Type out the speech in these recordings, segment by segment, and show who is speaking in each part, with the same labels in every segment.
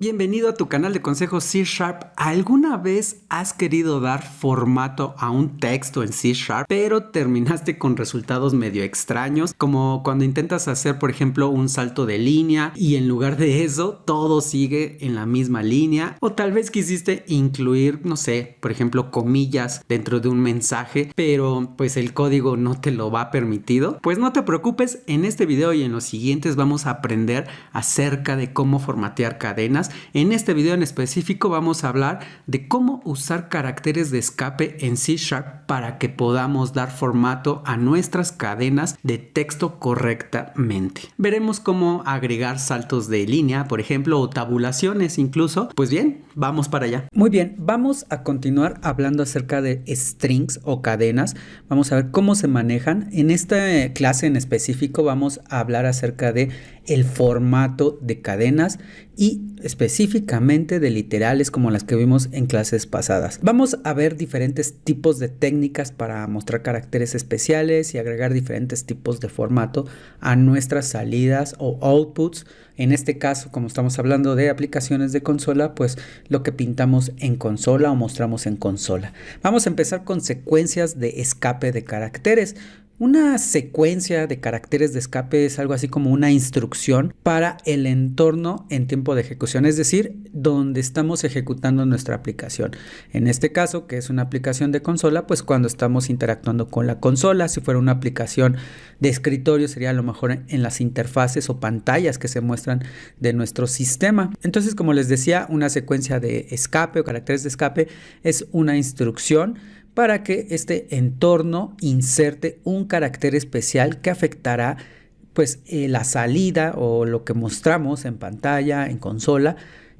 Speaker 1: Bienvenido a tu canal de consejos C#. ¿Alguna vez has querido dar formato a un texto en C#, pero terminaste con resultados medio extraños? Como cuando intentas hacer, por ejemplo, un salto de línea y en lugar de eso, todo sigue en la misma línea. O tal vez quisiste incluir, no sé, por ejemplo, comillas dentro de un mensaje, pero pues el código no te lo va permitido. Pues no te preocupes, en este video y en los siguientes vamos a aprender acerca de cómo formatear cadenas. En este video en específico vamos a hablar de cómo usar caracteres de escape en C# para que podamos dar formato a nuestras cadenas de texto correctamente. Veremos cómo agregar saltos de línea, por ejemplo, o tabulaciones incluso. Pues bien, vamos para allá. Muy bien, vamos a continuar hablando acerca de strings o cadenas. Vamos a ver cómo se manejan. En esta clase en específico vamos a hablar acerca de el formato de cadenas y específicamente de literales como las que vimos en clases pasadas. Vamos a ver diferentes tipos de técnicas para mostrar caracteres especiales y agregar diferentes tipos de formato a nuestras salidas o outputs. En este caso, como estamos hablando de aplicaciones de consola, pues lo que pintamos en consola o mostramos en consola. Vamos a empezar con secuencias de escape de caracteres. Una secuencia de caracteres de escape es algo así como una instrucción para el entorno en tiempo de ejecución, es decir, donde estamos ejecutando nuestra aplicación. En este caso, que es una aplicación de consola, pues cuando estamos interactuando con la consola. Si fuera una aplicación de escritorio, sería a lo mejor en las interfaces o pantallas que se muestran de nuestro sistema. Entonces, como les decía, una secuencia de escape o caracteres de escape es una instrucción para que este entorno inserte un carácter especial que afectará pues la salida o lo que mostramos en pantalla, en consola,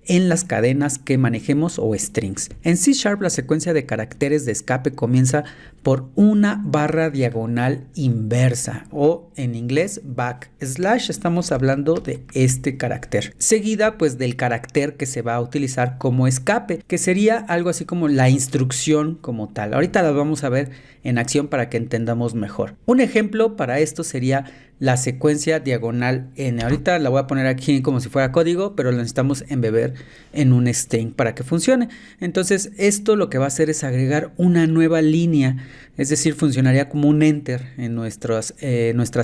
Speaker 1: en las cadenas que manejemos o strings. En C# la secuencia de caracteres de escape comienza por una barra diagonal inversa o en inglés backslash. Estamos hablando de este carácter, seguida pues del carácter que se va a utilizar como escape, que sería algo así como la instrucción como tal. Ahorita la vamos a ver en acción para que entendamos mejor. Un ejemplo para esto sería la secuencia diagonal n. Ahorita la voy a poner aquí como si fuera código, pero la necesitamos embeber en un string para que funcione. Entonces esto lo que va a hacer es agregar una nueva línea, es decir, funcionaría como un enter en nuestra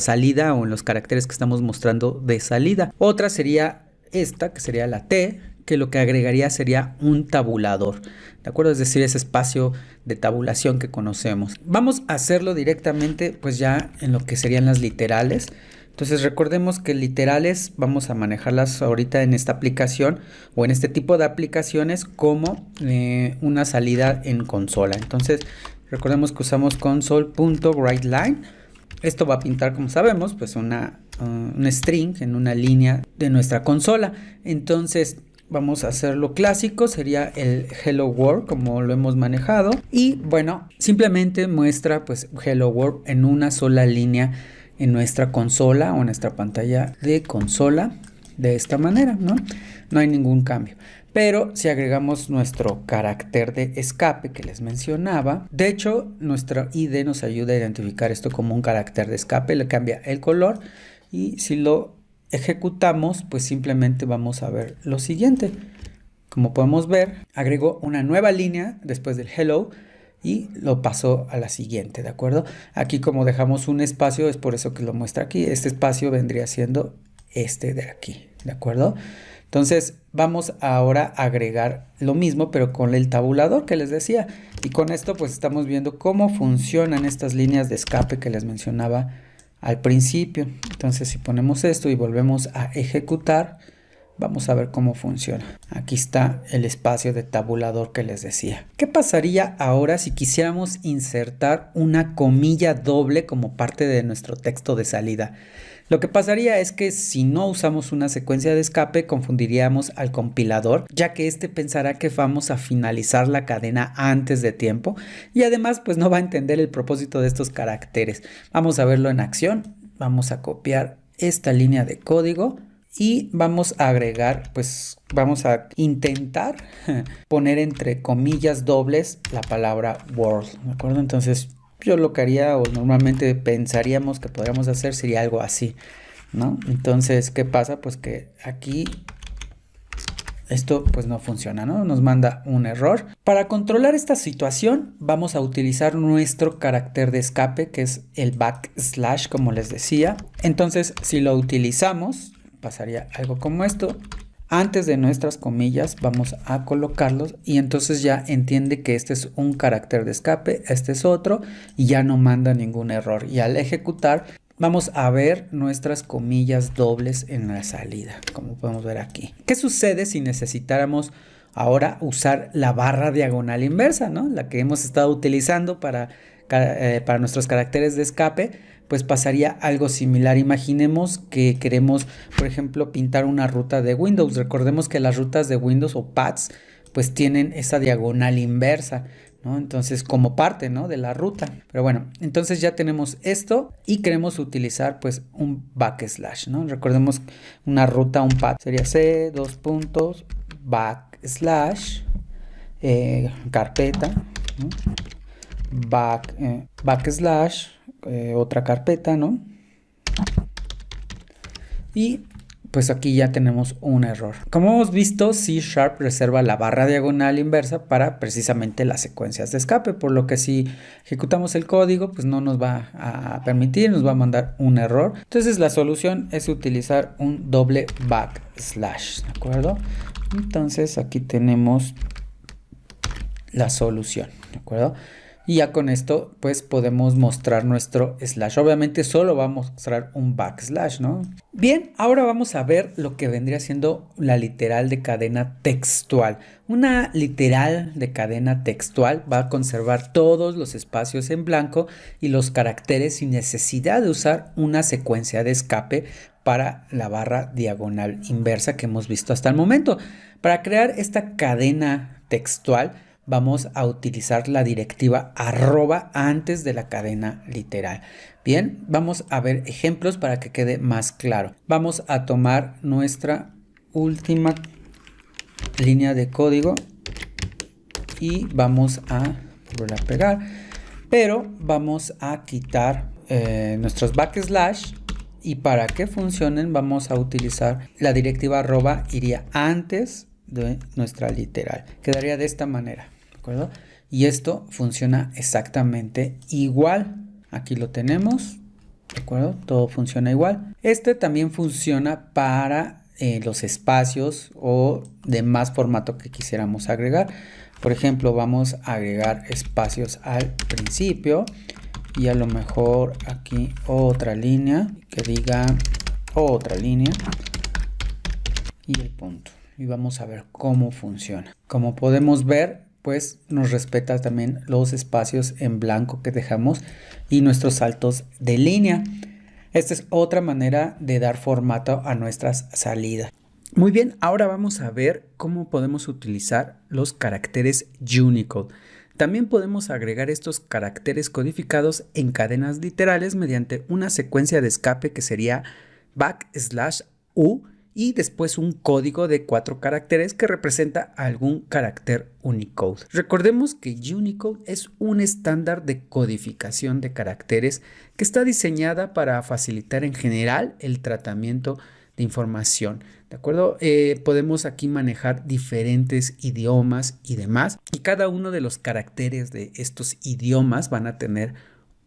Speaker 1: salida o en los caracteres que estamos mostrando de salida. Otra sería esta, que sería la T, que lo que agregaría sería un tabulador, ¿de acuerdo? Es decir, ese espacio de tabulación que conocemos. Vamos a hacerlo directamente pues ya en lo que serían las literales. Entonces recordemos que literales vamos a manejarlas ahorita en esta aplicación o en este tipo de aplicaciones como una salida en consola. Entonces recordemos que usamos console.writeLine. Esto va a pintar, como sabemos, pues un string en una línea de nuestra consola. Entonces vamos a hacer lo clásico, sería el hello world como lo hemos manejado. Y bueno, simplemente muestra pues hello world en una sola línea en nuestra consola o en nuestra pantalla de consola de esta manera, ¿no? No hay ningún cambio. Pero si agregamos nuestro carácter de escape que les mencionaba, de hecho nuestra ID nos ayuda a identificar esto como un carácter de escape, le cambia el color y si lo ejecutamos pues simplemente vamos a ver lo siguiente. Como podemos ver, agregó una nueva línea después del hello y lo pasó a la siguiente, ¿de acuerdo? Aquí como dejamos un espacio, es por eso que lo muestra aquí. Este espacio vendría siendo este de aquí, ¿de acuerdo? Entonces vamos ahora a agregar lo mismo pero con el tabulador que les decía, y con esto pues estamos viendo cómo funcionan estas líneas de escape que les mencionaba al principio. Entonces si ponemos esto y volvemos a ejecutar, vamos a ver cómo funciona. Aquí está el espacio de tabulador que les decía. ¿Qué pasaría ahora si quisiéramos insertar una comilla doble como parte de nuestro texto de salida? Lo que pasaría es que si no usamos una secuencia de escape, confundiríamos al compilador, ya que este pensará que vamos a finalizar la cadena antes de tiempo y además pues no va a entender el propósito de estos caracteres. Vamos a verlo en acción. Vamos a copiar esta línea de código y vamos a agregar, pues vamos a intentar poner entre comillas dobles la palabra world, ¿de acuerdo? Entonces yo lo que haría o normalmente pensaríamos que podríamos hacer sería algo así, ¿no? Entonces, ¿qué pasa? Pues que aquí
Speaker 2: esto pues no funciona, ¿no? Nos manda un error. Para controlar esta situación vamos a utilizar nuestro carácter de escape, que es el backslash, como les decía. Entonces, si lo utilizamos, pasaría algo como esto. Antes de nuestras comillas vamos a colocarlos y entonces ya entiende que este es un carácter de escape, este es otro y ya no manda ningún error. Y al ejecutar vamos a ver nuestras comillas dobles en la salida, como podemos ver aquí. ¿Qué sucede si necesitáramos ahora usar la barra diagonal inversa, ¿no? La que hemos estado utilizando para nuestros caracteres de escape? Pues pasaría algo similar. Imaginemos que queremos, por ejemplo, pintar una ruta de Windows. Recordemos que las rutas de Windows o paths pues tienen esa diagonal inversa, ¿no? Entonces, como parte, ¿no?, de la ruta. Pero bueno, entonces ya tenemos esto y queremos utilizar pues un backslash, ¿no? Recordemos una ruta, un path sería C, dos puntos, backslash, carpeta, ¿no? Backslash, otra carpeta, ¿no? Y pues aquí ya tenemos un error. Como hemos visto, C# reserva la barra diagonal inversa para precisamente las secuencias de escape, por lo que si ejecutamos el código, pues no nos va a permitir, nos va a mandar un error. Entonces la solución es utilizar un doble backslash, ¿de acuerdo? Entonces aquí tenemos la solución, ¿de acuerdo? Y ya con esto pues podemos mostrar nuestro slash. Obviamente solo va a mostrar un backslash, ¿no? Bien, ahora vamos a ver lo que vendría siendo la literal de cadena textual. Una literal de cadena textual va a conservar todos los espacios en blanco y los caracteres sin necesidad de usar una secuencia de escape para la barra diagonal inversa que hemos visto hasta el momento. Para crear esta cadena textual vamos a utilizar la directiva arroba antes de la cadena literal. Bien, vamos a ver ejemplos para que quede más claro. Vamos a tomar nuestra última línea de código y vamos a volver a pegar, pero vamos a quitar nuestros backslash y para que funcionen vamos a utilizar la directiva arroba, iría antes de nuestra literal. Quedaría de esta manera, ¿de acuerdo? Y esto funciona exactamente igual. Aquí lo tenemos, ¿de acuerdo? Todo funciona igual. Este también funciona para los espacios o demás formato que quisiéramos agregar. Por ejemplo, vamos a agregar espacios al principio y a lo mejor aquí otra línea que diga otra línea y el punto. Y vamos a ver cómo funciona. Como podemos ver, pues nos respeta también los espacios en blanco que dejamos y nuestros saltos de línea. Esta es otra manera de dar formato a nuestras salidas. Muy bien, ahora vamos a ver cómo podemos utilizar los caracteres Unicode. También podemos agregar estos caracteres codificados en cadenas literales mediante una secuencia de escape que sería backslash U y después un código de 4 caracteres que representa algún carácter Unicode. Recordemos que Unicode es un estándar de codificación de caracteres que está diseñada para facilitar en general el tratamiento de información, ¿de acuerdo? Podemos aquí manejar diferentes idiomas y demás, y cada uno de los caracteres de estos idiomas van a tener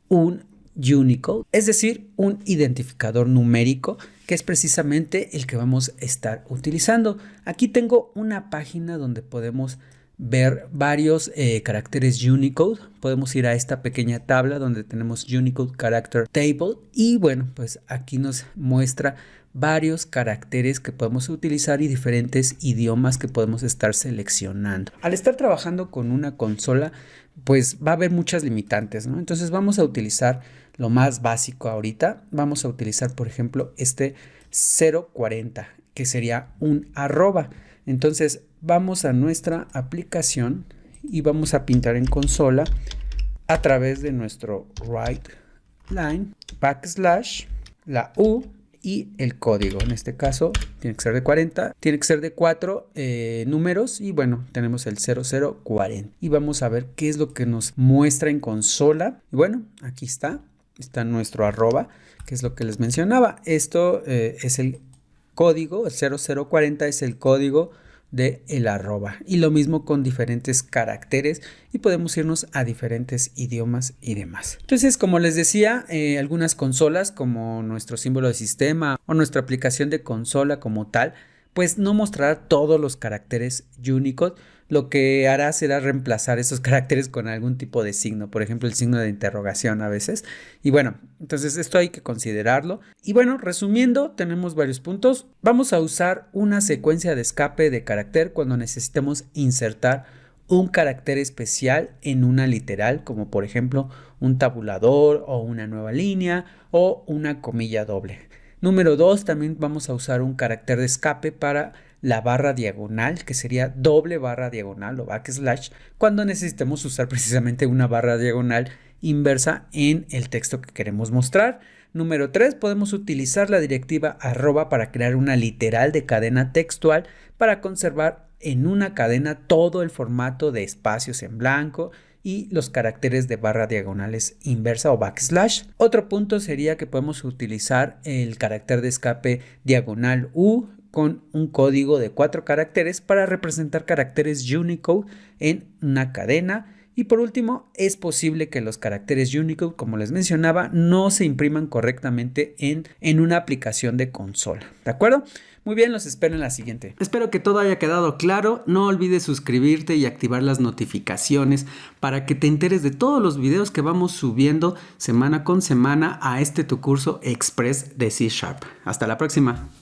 Speaker 2: un Unicode, es decir, un identificador numérico que es precisamente el que vamos a estar utilizando. Aquí tengo una página donde podemos ver varios caracteres Unicode. Podemos ir a esta pequeña tabla donde tenemos Unicode Character Table y bueno, pues aquí nos muestra varios caracteres que podemos utilizar y diferentes idiomas que podemos estar seleccionando. Al estar trabajando con una consola, pues va a haber muchas limitantes, ¿no? Entonces vamos a utilizar lo más básico ahorita. Vamos a utilizar, por ejemplo, este 040, que sería un arroba. Entonces vamos a nuestra aplicación y vamos a pintar en consola a través de nuestro write line, backslash, la U y el código. En este caso tiene que ser de 40, tiene que ser de 4 números y bueno, tenemos el 0040 y vamos a ver qué es lo que nos muestra en consola. Y bueno, aquí está nuestro arroba, que es lo que les mencionaba. Esto es el código, el 0040 es el código de el arroba. Y lo mismo con diferentes caracteres y podemos irnos a diferentes idiomas y demás. Entonces, como les decía, algunas consolas como nuestro símbolo de sistema o nuestra aplicación de consola como tal, pues no mostrará todos los caracteres Unicode. Lo que hará será reemplazar esos caracteres con algún tipo de signo, por ejemplo el signo de interrogación a veces. Y bueno, entonces esto hay que considerarlo. Y bueno, resumiendo, tenemos varios puntos. Vamos a usar una secuencia de escape de carácter cuando necesitemos insertar un carácter especial en una literal, como por ejemplo un tabulador o una nueva línea o una comilla doble. Número 2, también vamos a usar un carácter de escape para la barra diagonal, que sería doble barra diagonal o backslash, cuando necesitemos usar precisamente una barra diagonal inversa en el texto que queremos mostrar. Número 3, podemos utilizar la directiva arroba para crear una literal de cadena textual para conservar en una cadena todo el formato de espacios en blanco y los caracteres de barra diagonales inversa o backslash. Otro punto sería que podemos utilizar el carácter de escape diagonal U con un código de 4 caracteres para representar caracteres Unicode en una cadena. Y por último, es posible que los caracteres Unicode, como les mencionaba, no se impriman correctamente en una aplicación de consola. ¿De acuerdo? Muy bien, los espero en la siguiente.
Speaker 1: Espero que todo haya quedado claro. No olvides suscribirte y activar las notificaciones para que te enteres de todos los videos que vamos subiendo semana con semana a tu curso express de C#. Hasta la próxima.